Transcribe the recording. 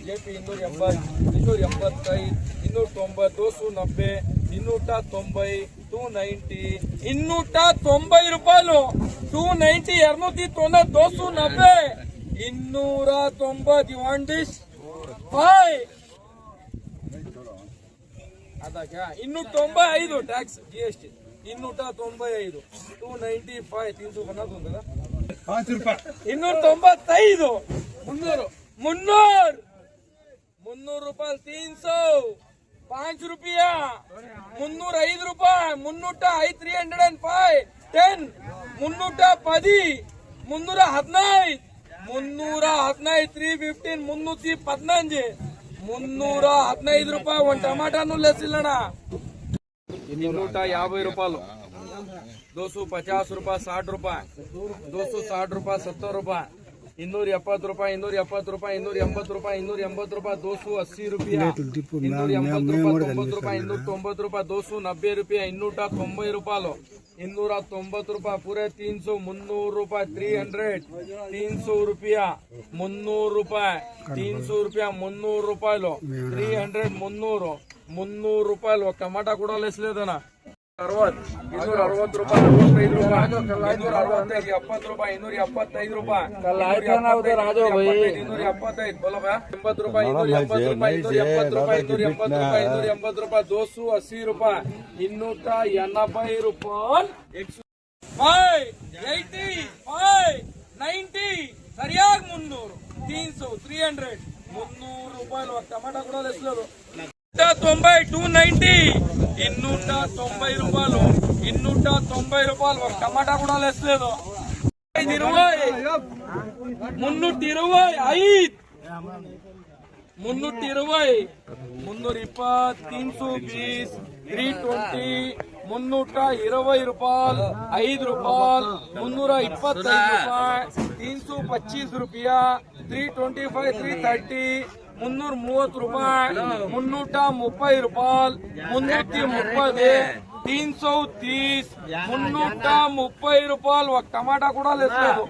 JP 285, 290, 290, 290, 290 రూపాయలు, 290, 290, 290. You want this? 5. ಅದ ಕ್ಯಾ 295 ಟ್ಯಾಕ್ಸ್ GST 295, 295, 300 बना दूंगा 5 ರೂಪಾಯಿ 295, 300 ರೂಪಾಯಿ 300, 5 ರೂಪಾಯಿ 305 ರೂಪಾಯಿ 305, 305, 10, 310, 315, 315, 315, 315 ರೂಪಾಯಿ. ಒಂದು ಟಮಾಟಾನು ಲೆಸ್ ಇಲ್ಲಣ್ಣ. 250 ರೂಪಾಯಿ, 250 ರೂಪಾಯಿ, 60 ರೂಪಾಯಿ, 260 ರೂಪಾಯಿ, 70 ರೂಪಾಯಿ, 270 ರೂಪಾಯಿ, 270 ರೂಪಾಯಿ, 280 ರೂಪಾಯಿ, 280 ರೂಪಾಯಿ, 280 ರೂಪಾಯಿ, 280 ರೂಪಾಯಿ, 290 ರೂಪಾಯಿ, 290 ರೂಪಾಯಿ, 290 ರೂಪಾಯಿ, 290 ರೂಪಾಯಿ, ಪೂರೆ 300, 300 ರೂಪಾಯಿ, 300, 300 ರೂಪಾಯಿ, 300 ರೂಪಾಯಿ, 300 ರೂಪಾಯಿ, 300 ರೂಪಾಯಿಲು, 300, 300 ರೂಪಾಯಿಲು. ಟಮಾಟಾ ಕೂಡ ಲೆಸ್ లేదనా. 60, 260 ರೂಪಾಯಿ, 65 ರೂಪಾಯಿ, 265, 70 ರೂಪಾಯಿ, 275 ರೂಪಾಯಿ, 275, बोलो भैया 80 ರೂಪಾಯಿ, 280 ರೂಪಾಯಿ, 270 ರೂಪಾಯಿ, 280 ರೂಪಾಯಿ, 280 ರೂಪಾಯಿ, 280 ರೂಪಾಯಿ, 280 ರೂಪಾಯಿ, 580, 590, ಸರಿಯಾಗಿ 300, 300, 300, 300 ರೂಪಾಯಿಲು. ಟಮಾಟಾ ಕೂಡ ಲೆಸ್ లేదు. 290, 290, 290 రూపాయలు, 290 రూపాయలు. ఒక టమాటా కూడా లెస్ లేదు. 320, 325, 320, 320, 320, 320, 320 రూపాయలు, 5 రూపాయలు, 325 రూపాయలు, 325 రూపాయ, 325, 330, 330 ರೂಪಾಯಿ, 330 ರೂಪಾಯಿ, 330, 330, 330 ರೂಪಾಯಿ. ఒక టమాటా కూడా లేదు.